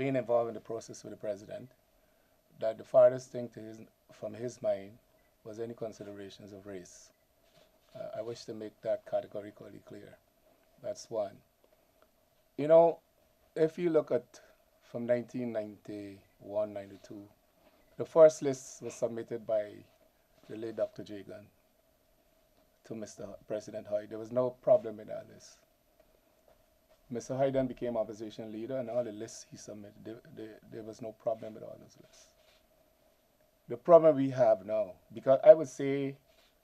being involved in the process with the president, that the farthest thing from his mind was any considerations of race. I wish to make that categorically clear. That's one. You know, if you look at from 1991, 92, the first list was submitted by the late Dr. Jagan to Mr. President Hyde. There was no problem with that list. Mr. Hyde then became opposition leader, and all the lists he submitted, there was no problem with all those lists. The problem we have now, because I would say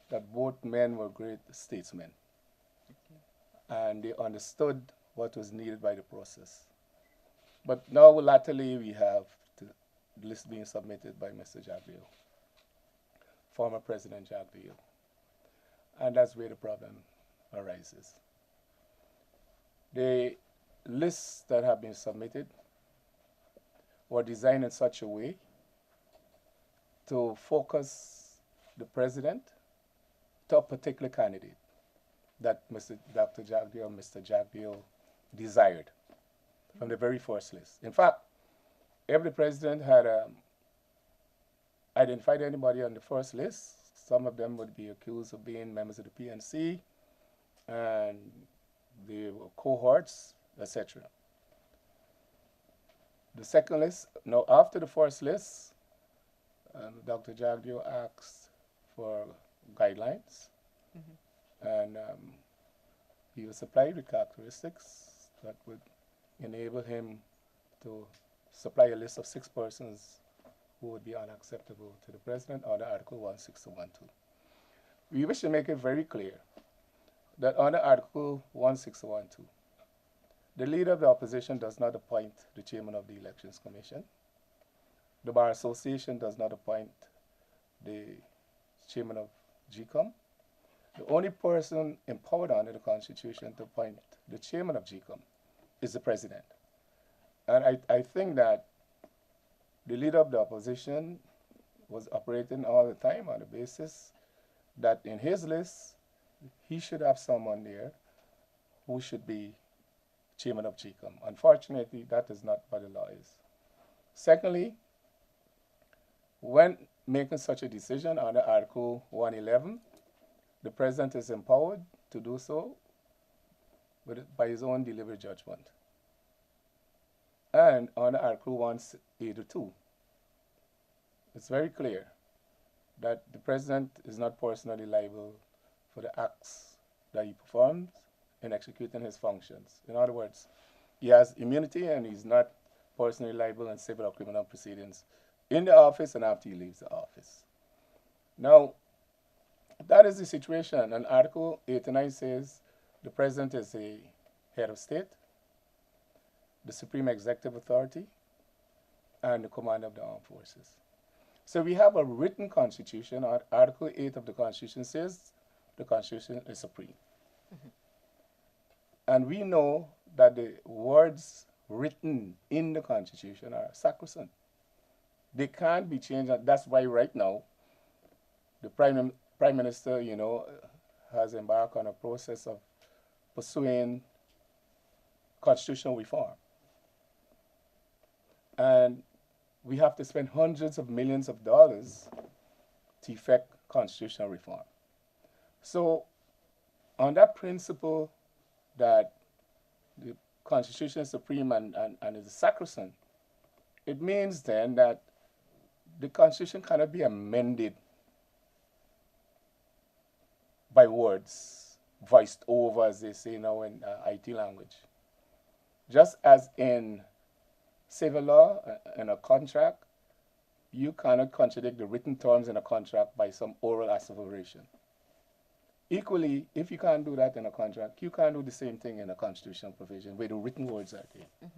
that both men were great statesmen, and they understood what was needed by the process. But now, latterly, we have the list being submitted by Mr. Jagdeo, former President Jagdeo. And that's where the problem arises. The lists that have been submitted were designed in such a way to focus the president to a particular candidate that Dr. Jagdeo and Mr. Jagdeo desired from the very first list. In fact, if the president had identified anybody on the first list, some of them would be accused of being members of the PNC and the cohorts, etc. The second list, now after the first list, Dr. Jagdeo asked for guidelines, and he was supplied with characteristics that would enable him to supply a list of 6 persons who would be unacceptable to the president under Article 16012. We wish to make it very clear that under Article 16012, the leader of the opposition does not appoint the chairman of the Elections Commission. The Bar Association does not appoint the chairman of GCOM. The only person empowered under the Constitution to appoint the chairman of GCOM is the president. And I think that the leader of the opposition was operating all the time on the basis that in his list, he should have someone there who should be chairman of GCOM. Unfortunately, that is not what the law is. Secondly, when making such a decision under Article 111, the president is empowered to do so by his own deliberate judgment. And under Article 182, it's very clear that the president is not personally liable for the acts that he performs in executing his functions. In other words, he has immunity and he's not personally liable in civil or criminal proceedings in the office and after he leaves the office. Now, that is the situation, and Article 89 says the president is the head of state, the supreme executive authority, and the commander of the armed forces. So we have a written constitution. Article 8 of the Constitution says the Constitution is supreme. And we know that the words written in the Constitution are sacrosanct. They can't be changed. That's why right now the Prime Minister, has embarked on a process of pursuing constitutional reform. And we have to spend hundreds of millions of dollars to effect constitutional reform. So on that principle that the Constitution is supreme and is sacrosanct, it means then that the Constitution cannot be amended by words, voiced over, as they say now in IT language. Just as in civil law, in a contract, you cannot contradict the written terms in a contract by some oral asseveration. Equally, if you can't do that in a contract, you can't do the same thing in a constitutional provision where the written words are there.